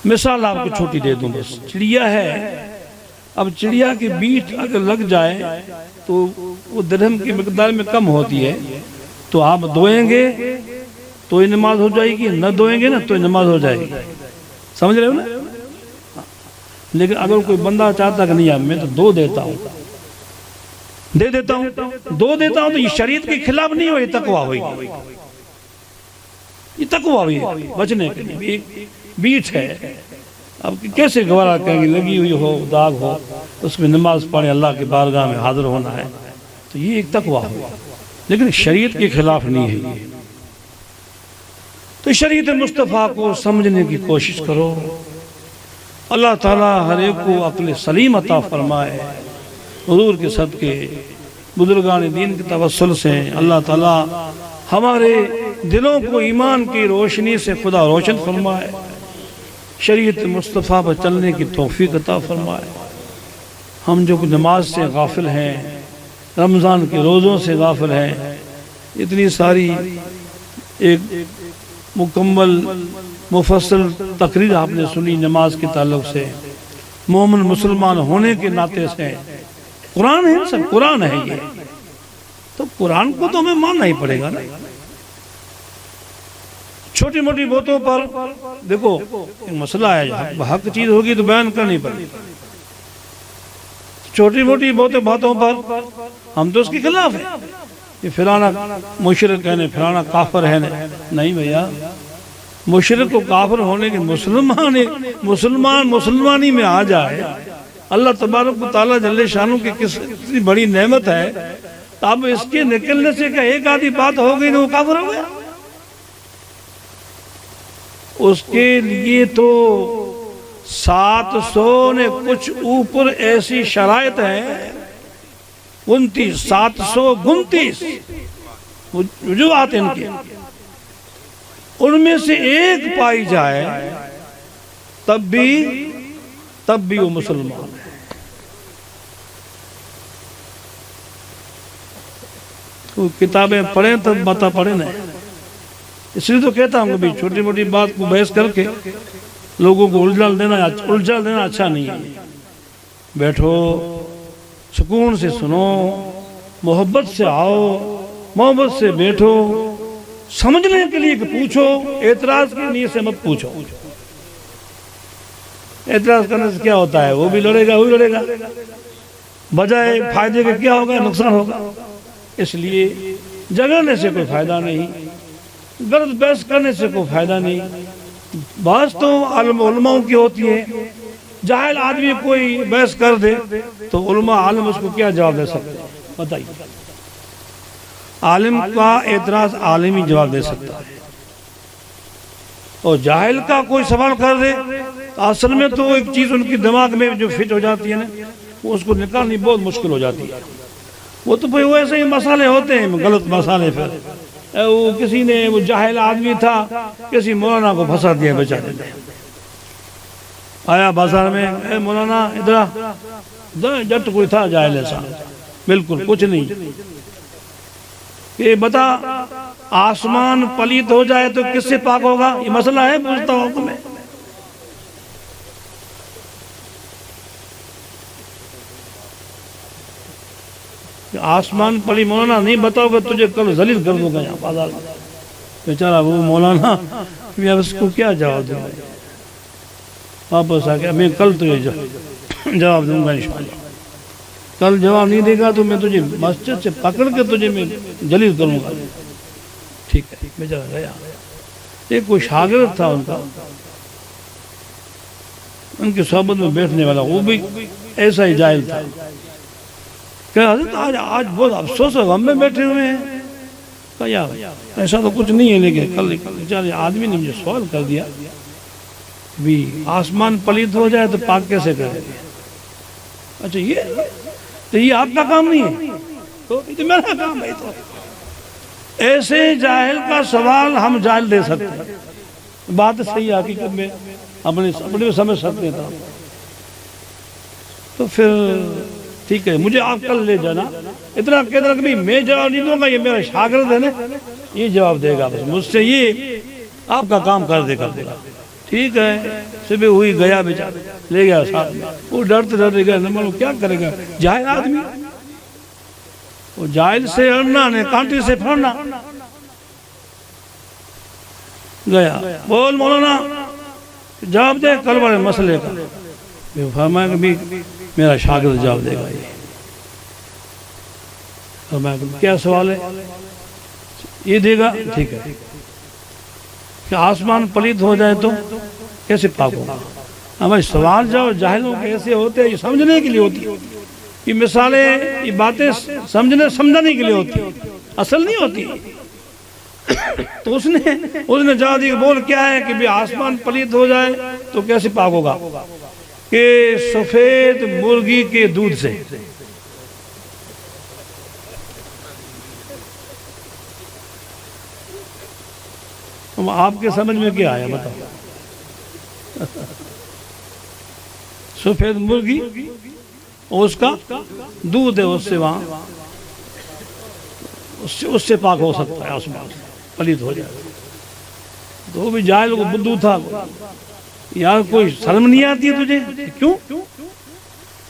مثال آپ کو چھوٹی دے دوں، بس چڑیا ہے، اب چڑیا کی بیٹ اگر لگ جائے تو وہ درہم کی مقدار میں کم ہوتی ہے، تو آپ دھوئیں گے تو یہ نماز ہو جائے گی، نہ دھوئیں گے نا تو یہ نماز ہو جائے گی، سمجھ رہے ہو نا؟ لیکن اگر کوئی بندہ چاہتا کہ نہیں میں تو دو دیتا ہوں تو یہ شریعت کے خلاف نہیں ہو، یہ تقوی ہوئی، یہ تقوی ہوئی بچنے کے لیے۔ ایک بیٹ ہے، اب کیسے گوارا کریں گے، لگی ہوئی ہو، داغ ہو، اس میں نماز پڑھیں، اللہ کی بارگاہ میں حاضر ہونا ہے، تو یہ ایک تقوی ہوا، لیکن شریعت کے خلاف نہیں ہے یہ۔ تو شریعت مصطفیٰ کو سمجھنے کی کوشش کرو، اللہ تعالیٰ ہر ایک کو عقل سلیم عطا فرمائے، حضور کے صدقے بزرگان دین کے توسل سے اللہ تعالیٰ ہمارے دلوں کو ایمان کی روشنی سے خدا روشن فرمائے، شریعت مصطفیٰ پر چلنے کی توفیق عطا فرمائے۔ ہم جو نماز سے غافل ہیں، رمضان کے روزوں سے غافل ہیں، اتنی ساری ایک مکمل مفصل تقریر آپ نے سنی نماز کے تعلق سے، مومن مسلمان ہونے کے ناطے سے قرآن ہے، سب قرآن ہے یہ، تو قرآن کو تو ہمیں ماننا ہی پڑے گا نا۔ چھوٹی موٹی باتوں پر دیکھو ایک مسئلہ ہے، حق چیز ہوگی تو بیان کرنی پڑے گی، چھوٹی موٹی باتوں پر ہم تو اس کے خلاف ہیں، یہ فلانا مشرک ہے فلانا کافر ہے، نہیں بھیا، مشرک کو کافر ہونے کے مسلمانی میں آ جائے، اللہ تبارک و تعالیٰ جل شانہ کی کتنی بڑی نعمت ہے، اب اس کے نکلنے سے کہ ایک آدھی بات ہو گئی تو وہ کافر ہو گیا، اس کے لیے تو 700 نے کچھ اوپر ایسی شرائط ہیں، 729 وجوہات ان کے، ان میں سے ایک پائی جائے تب بھی وہ مسلمان ہے۔ تو کتابیں پڑھیں تب بتا پڑھیں نا، اس لیے تو کہتا ہوں کہ چھوٹی موٹی بات کو بحث کر کے لوگوں کو الجھا دینا اچھا نہیں ہے۔ بیٹھو، سکون سے سنو، محبت سے آؤ، محبت سے بیٹھو، سمجھنے کے لیے پوچھو، اعتراض کی نیت سے مت پوچھو۔ اعتراض کرنے سے کیا ہوتا ہے، وہ بھی لڑے گا، وہ بھی لڑے گا، بجائے فائدے کے کیا ہوگا، نقصان ہوگا۔ اس لیے جگڑنے سے کوئی فائدہ نہیں، غلط بحث کرنے سے کوئی فائدہ نہیں۔ بحث تو علماء کی ہوتی ہے، جاہل آدمی کوئی بحث کر دے تو علماء عالم اس کو کیا جواب دے سکتے ہیں، بتائیے؟ عالم کا اعتراض عالم ہی جواب دے سکتا ہے، اور جاہل کا کوئی سوال کر دے اصل میں تو ایک چیز ان کی دماغ میں جو فٹ ہو جاتی ہے نا، وہ اس کو نکالنی بہت مشکل ہو جاتی ہے۔ وہ تو وہ ایسے ہی مسئلے ہوتے ہیں، غلط مسئلے پھر وہ کسی نے، وہ جاہل آدمی تھا، کسی مولانا کو پھنسا دیا بیچارے نے، آیا بازار میں، اے مولانا ادھر جٹ کوئی تھا جاہل ایسا، بالکل کچھ نہیں، کہ بتا آسمان پلیت ہو جائے تو کس سے پاک ہوگا؟ یہ مسئلہ ہے، پوچھتا ہوں تمہیں۔ آسمان پلی مولانا نہیں بتاؤ گا تجھے کل ذلیل کر دوں گا یہاں بازار میں۔ بیچارہ وہ مولانا، میں اس کو کیا جواب دوں گا؟ واپس آ گیا، میں کل تجھے جواب دوں گا انشاءاللہ۔ کل جواب نہیں دے گا تو میں تجھے مسجد سے پکڑ کے تجھے میں ذلیل کروں گا۔ ٹھیک ہے، بیچارہ گیا۔ ایک کوئی شاگرد تھا ان کا، ان کی صحبت میں بیٹھنے والا، وہ بھی ایسا ہی جاہل تھا کہ حضرت آج بہت افسوس ہے، غم میں بیٹھے ہوئے ہیں۔ کہا ایسا تو کچھ نہیں ہے، لیکن کل بیچارے آدمی نے مجھے سوال کر دیا بھی آسمان پلیت ہو جائے تو پاک کیسے کرے؟ اچھا یہ آپ کا کام نہیں ہے، تو یہ میرا کام ہے۔ تو ایسے جاہل کا سوال ہم جاہل دے سکتے ہیں، بات صحیح حقیقت میں اپنے سمجھ سکتے ہیں۔ تو پھر ٹھیک ہے، مجھے آپ کل لے جانا، اتنا کہہ دینا کہ میں جواب نہیں دوں گا، یہ میرا شاگرد ہے نا، یہ جواب دے گا، بس مجھ سے یہ آپ کا کام کر دے گا۔ ٹھیک ہے، صبح ہوئی، گیا بیچارہ، لے گیا ساتھ میں، وہ ڈرتے گیا، نہ معلوم کیا کرے گا، جاہل آدمی، وہ جاہل سے اڑنا نے کانٹے سے پھڑنا۔ گیا، بول مولانا جواب دے کل والے مسئلے کا۔ فرمایا کہ میرا شاگرد جواب دے گا۔ فرمایا کیا سوال ہے؟ یہ دے گا، ٹھیک ہے، کہ آسمان پلیت ہو جائے تو کیسے پاک ہوگا؟ ہمارے سوال جو جاہلوں کے ایسے ہوتے ہیں، یہ سمجھنے کے لیے ہوتی ہے، یہ مثالیں، یہ باتیں سمجھنے کے لیے ہوتی ہیں، اصل نہیں ہوتی۔ تو اس نے جواب دیا، بول کیا ہے کہ بھی آسمان پلیت ہو جائے تو کیسے پاک ہوگا؟ کہ سفید مرغی کے دودھ سے۔ آپ کے سمجھ میں کیا آیا بتاؤ؟ سفید مرغی اس کا دودھ ہے، اس سے وہاں اس سے پاک ہو سکتا ہے، آسمان پلیت ہو جائے۔ تو وہ بھی جاہل کو بدو تھا، یار کوئی شرم نہیں آتی ہے تجھے؟ کیوں؟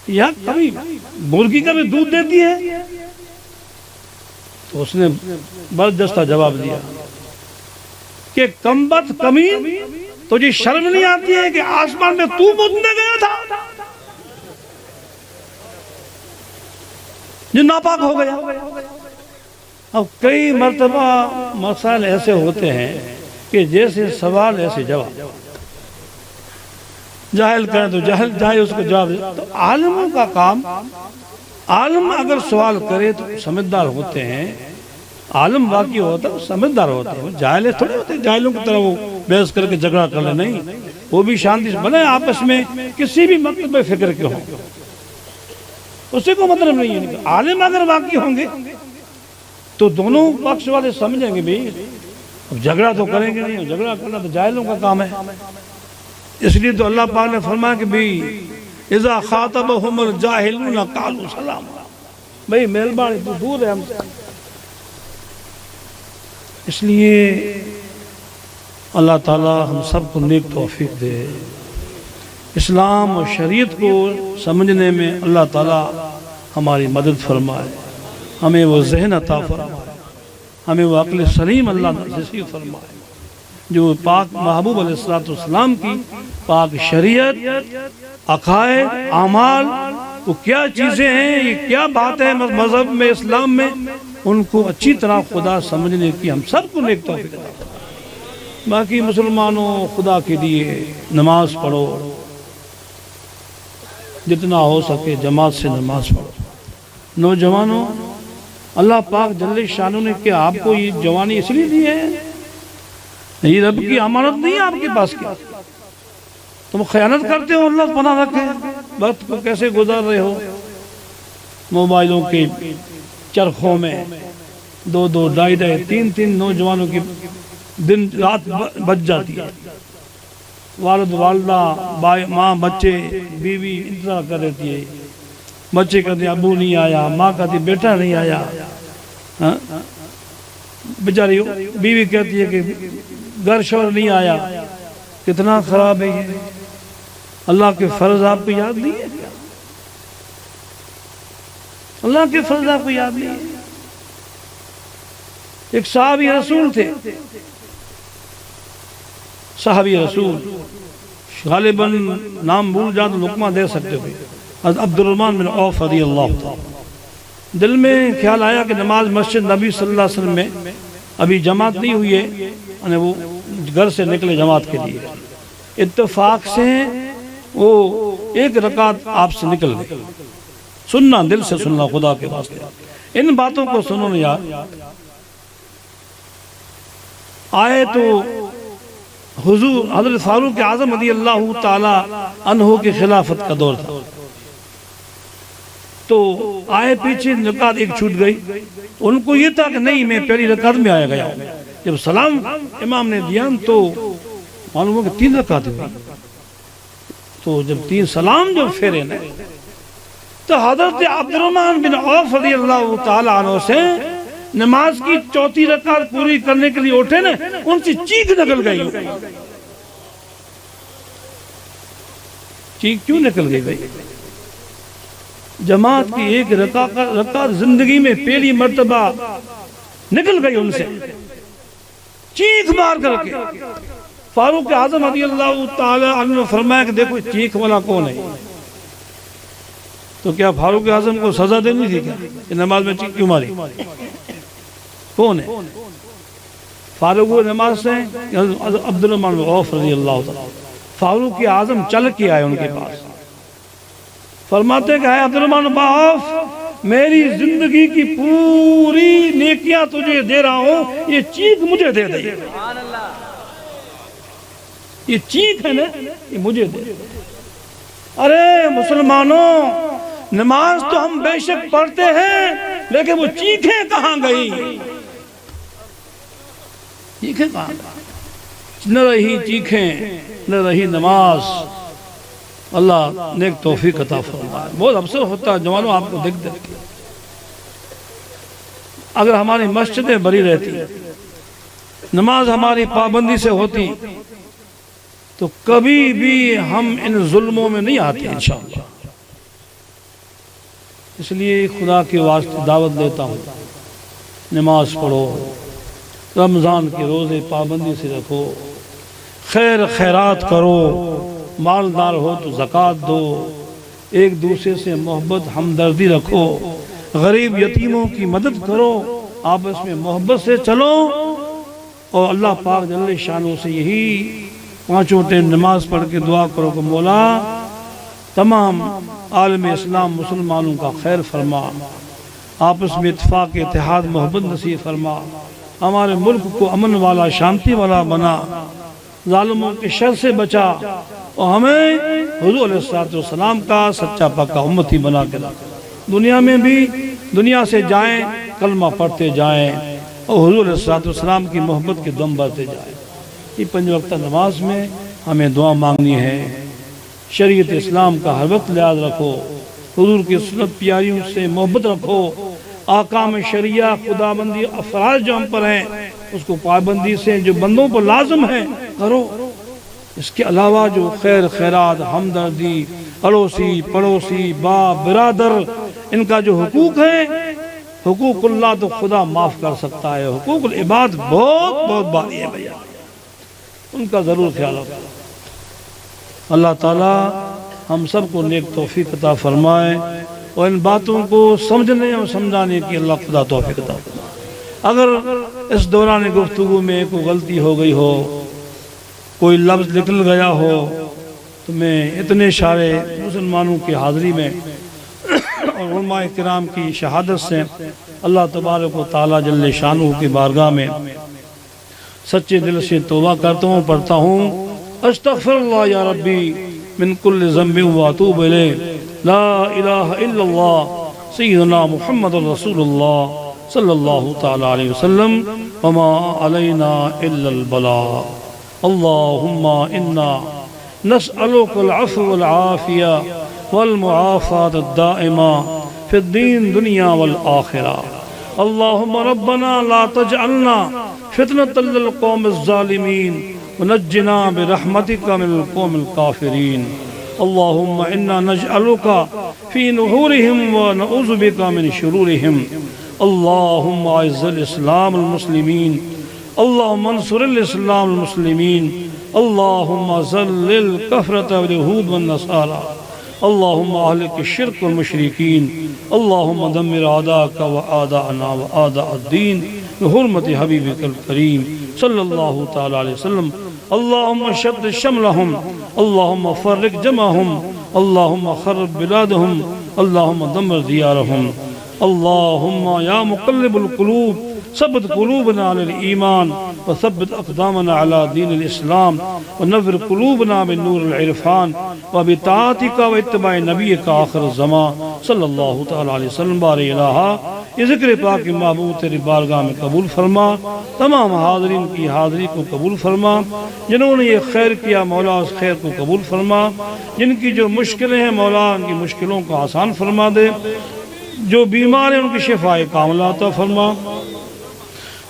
یار کبھی مرغی کا بھی دودھ دیتی ہے؟ تو اس نے بردستہ جواب دیا کہ کمبخت کمین، تجھے شرم نہیں آتی ہے کہ آسمان میں تو مدنے گیا تھا جو ناپاک ہو گیا؟ اب کئی مرتبہ مسائل ایسے ہوتے ہیں کہ جیسے سوال ایسے جواب، جاہل کریں تو جاہل جائے اس کو جواب دے۔ تو عالموں کا کام، عالم اگر سوال کرے تو سمجھدار ہوتے ہیں، عالم واقعی ہوتا ہے سمجھدار ہوتے ہیں، جاہل تھوڑے ہوتے ہیں جاہلوں کی طرح وہ بحث کر کے جھگڑا کر لیں، نہیں، وہ بھی شانتی سے بنے آپس میں کسی بھی مطلب میں فکر کے ہوں، اسی کو مطلب نہیں ہے۔ عالم اگر واقعی ہوں گے تو دونوں پکش والے سمجھیں گے بھی اب جھگڑا تو کریں گے نہیں، جھگڑا کرنا تو جاہلوں کا کام ہے۔ اس لیے تو اللہ پاک نے فرمایا کہ بھی اذا خاطبهم الجاہلون قالوا سلاما، بھئی مہربانی تو دور ہے ہم سے۔ اس لیے اللہ تعالی ہم سب کو نیک توفیق دے، اسلام و شریعت کو سمجھنے میں اللہ تعالی ہماری مدد فرمائے، ہمیں وہ ذہن عطا فرمائے، ہمیں وہ عقل سلیم اللہ نصیب فرمائے، جو پاک محبوب علیہ السلام کی پاک شریعت، عقائد، اعمال، وہ کیا چیزیں ہیں، یہ کیا بات ہے مذہب میں، اسلام میں، ان کو اچھی طرح خدا سمجھنے کی ہم سب کو نیک توفیق عطا۔ باقی مسلمانوں خدا کے لیے نماز پڑھو، جتنا ہو سکے جماعت سے نماز پڑھو۔ نوجوانوں، اللہ پاک جل شانہ نے کہ آپ کو یہ جوانی اس لیے دی ہے، یہ رب کی امانت نہیں ہے آپ کے پاس کیا تم خیانت کرتے ہو، اللہ پناہ رکھے، وقت کو کیسے گزار رہے ہو، موبائلوں کے چرخوں میں دو دو ڈھائی ڈھائی تین تین نوجوانوں کی دن رات بچ جاتی ہے، والد والدہ ماں بچے بیوی انتظار کر رہتی ہے، بچے کہتے ہیں ابو نہیں آیا، ماں کہتی بیٹا نہیں آیا، بیچاری بیوی کہتی ہے کہ گھر شوہر نہیں آیا۔ کتنا خراب ہے یہ، اللہ کے فرض آپ کو یاد نہیں ہے کیا؟ اللہ کے فرض آپ کو یاد نہیں ہے؟ ایک صحابی رسول تھے، صحابی رسول، غالباً نام بھول جاؤ تو لقمہ دے سکتے ہوئے، عبد الرحمن بن عوف رضی اللہ تعالی۔ دل میں خیال آیا کہ نماز مسجد نبی صلی اللہ علیہ وسلم میں ابھی جماعت نہیں ہوئی ہے، یعنی وہ گھر سے نکلے جماعت کے لیے، اتفاق سے وہ ایک رکعت آپ سے نکل گئے۔ سننا، دل سے سننا خدا کے واسطے، ان باتوں کو سنو نا یار۔ آئے تو حضور حضرت فاروق اعظم رضی اللہ تعالی عنہ کی خلافت کا دور تھا، تو آئے پیچھے رکعت ایک چھوٹ گئی، ان کو یہ تھا کہ نہیں میں پہلی رکعت میں آیا گیا ہوں۔ جب سلام امام نے دیا تو معلوم ہو کہ 3 رکعت ہوئی، تو جب 3 سلام جو پھیرے نا تو حضرت عبد الرحمن بن عوف رضی اللہ تعالی عنہ سے نماز کی 4تھی رکعت پوری کرنے کے لیے اٹھے نا، ان سے چیخ نکل گئی۔ چیخ کیوں نکل گئی بھائی؟ جماعت کی ایک رکعت زندگی میں پہلی مرتبہ نکل گئی ان سے، چیخ مار کر کے۔ فاروق اعظم رضی اللہ تعالی عنہ نے فرمایا کہ دیکھو چیخ والا کون ہے؟ تو کیا فاروق اعظم کو سزا دینی تھی کیا کہ نماز میں چیخ کیوں ماری؟ کون ہے؟ فاروق نماز سے عبد الرحمن بن عوف رضی اللہ تعالی۔ فاروق اعظم چل کے آئے ان کے پاس، فرماتے ہیں کہ اے عبد الرحمن بن عوف، میری زندگی کی پوری نیکیاں تجھے دے رہا ہوں، یہ چیخ مجھے دے دے، یہ چیخ ہے نا یہ مجھے دے دے۔ ارے مسلمانوں، نماز تو ہم بے شک پڑھتے ہیں، لیکن وہ چیخیں کہاں گئی؟ چیخیں کہاں گئی؟ نہ رہی چیخیں، نہ رہی نماز۔ اللہ نیک توفیق عطا فرمائے۔ بہت افسوس ہوتا ہے جوانوں آپ کو دیکھ دیکھ کے، اگر ہماری مسجدیں بری رہتی، نماز ہماری پابندی سے ہوتی، تو کبھی بھی ہم ان ظلموں میں نہیں آتے انشاءاللہ۔ اس لیے خدا کے واسطے دعوت دیتا ہوں، نماز پڑھو، رمضان کے روزے پابندی سے رکھو، خیر خیرات کرو، مالدار ہو تو زکوٰۃ دو، ایک دوسرے سے محبت ہمدردی رکھو، غریب یتیموں کی مدد کرو، آپس میں محبت سے چلو، اور اللہ پاک جل شانہ سے یہی پانچوں ٹائم نماز پڑھ کے دعا کرو کہ مولا تمام عالم اسلام مسلمانوں کا خیر فرما، آپس میں اتفاق اتحاد محبت نصیب فرما، ہمارے ملک کو امن والا شانتی والا بنا، ظالموں کے شر سے بچا، اور ہمیں حضور علیہ السلام کا سچا پکا امتی بنا کے رکھ، دنیا میں بھی دنیا سے جائیں کلمہ پڑھتے جائیں اور حضور علیہ السلام کی محبت کے دم بھرتے جائیں۔ یہ 5 وقتہ نماز میں ہمیں دعا مانگنی ہے، شریعت اسلام کا ہر وقت لحاظ رکھو، حضور کی سنت پیاریوں سے محبت رکھو، احکام شریعہ خداوندی افراد جو ہم پر ہیں اس کو پابندی سے جو بندوں پر لازم ہے کرو۔ اس کے علاوہ جو خیر خیرات، ہمدردی، اڑوسی پڑوسی، باپ برادر، ان کا جو حقوق ہے، حقوق اللہ تو خدا معاف کر سکتا ہے، حقوق العباد بہت بہت بھاری ہے بھیا، ان کا ضرور خیال رکھو۔ اللہ تعالی ہم سب کو نیک توفیق عطا فرمائے، اور ان باتوں کو سمجھنے اور سمجھانے کی اللہ خدا توفیق عطا فرمائے۔ اگر اس دوران گفتگو میں کوئی غلطی ہو گئی ہو، کوئی لفظ نکل گیا ہو، تو میں اتنے سارے مسلمانوں کی حاضری میں اور علماء کرام کی شہادت سے اللہ تبارک و تعالی جل شانہ کی بارگاہ میں سچے دل سے توبہ کرتا ہوں، پڑھتا ہوں استغفر اللہ یا ربی من کل ذنب واتوب الیہ، لا الہ الا اللہ سیدنا محمد رسول اللہ صلی اللہ تعالی علیہ وسلم، وما علینا الا البلاغ، اللہم انا نسألک العفو والعافیہ والمعافات الدائمہ فی الدین دنیا والآخرہ، اللہم ربنا لا تجعلنا فتنة للقوم الظالمین ونجنا برحمتک من القوم الکافرین، اللہم انا نجعلک فی نحورہم ونعوذ بک من شرورہم، اللہم اعز الاسلام المسلمین، اللہم انصر الاسلام المسلمین، اللہم ذلل کفرۃ اليہود والنصارى، اللہم اہلک الشرک والمشرکین، اللہم دمر اعداءک واعداءنا واعداء الدین بحرمت حبیبک الکریم صلی اللہ تعالی علیہ وسلم، اللہم شتت شملہم، اللہم فرق جمعہم، اللہم خرب بلادہم، اللہم دمر دیارہم، اللہم یا مقلب القلوب ثبت قلوبنا علی الایمان وثبت اقدامنا علی دین الاسلام ونور قلوبنا بالنور العرفان وبطاعتک واتباع نبیک آخر الزمان صلی اللہ تعالی علیہ وسلم۔ بارے الہا یہ ذکر پاک محبوب تیری بارگاہ میں قبول فرما، تمام حاضرین کی حاضری کو قبول فرما، جنہوں نے یہ خیر کیا مولا اس خیر کو قبول فرما، جن کی جو مشکلیں ہیں مولا ان کی مشکلوں کو آسان فرما دے، جو بیمار ہیں ان کی شفاء کاملہ عطا فرما،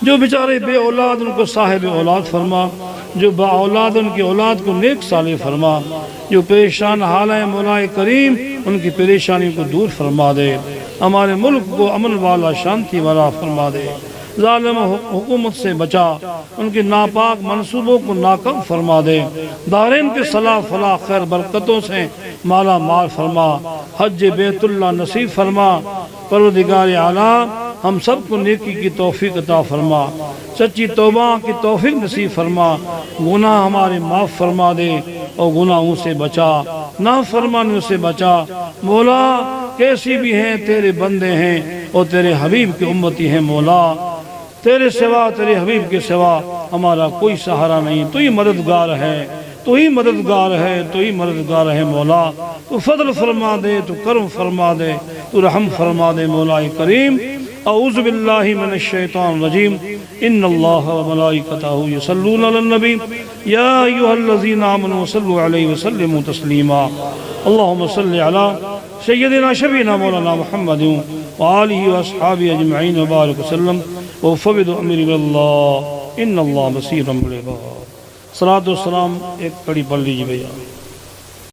جو بیچارے بے اولاد ان کو صاحب اولاد فرما، جو با اولاد ان کی اولاد کو نیک صالح فرما، جو پریشان حال ہیں مولا کریم ان کی پریشانی کو دور فرما دے، ہمارے ملک کو امن والا شانتی والا فرما دے، ظالم حکومت سے بچا، ان کے ناپاک منصوبوں کو ناکام فرما دے، دارین کے صلاح فلاح خیر برکتوں سے مالا مال فرما، حج بیت اللہ نصیب فرما، پروردگار اعلیٰ ہم سب کو نیکی کی توفیق عطا فرما، سچی توبہ کی توفیق نصیب فرما، گناہ ہمارے معاف فرما دے اور گناہوں سے بچا، نافرمانیوں سے بچا، مولا کیسی بھی ہیں تیرے بندے ہیں اور تیرے حبیب کے امتی ہیں مولا، تیرے سوا تیرے حبیب کے سوا ہمارا کوئی سہارا نہیں، تو ہی مددگار ہے، تو ہی مددگار ہے، تو ہی مددگار ہے مولا، تو فضل فرما دے، تو کرم فرما دے، تو رحم فرما دے مولا کریم۔ اعوذ باللہ من الشیطان الرجیم، ان اللہ وملائکتہ یصلون علی النبی یا ایھا الذین آمنوا صلوا علیہ وسلموا تسلیما، اللہم صل علی سیدنا شفیعنا مولانا محمد وآلہ واصحابہ اجمعین وبارک وسلم، وفوض امری اللہ ان اللہ بصیر بالعباد۔ صلاۃ والسلام ایک کڑی پڑھ لیجیے بھیا.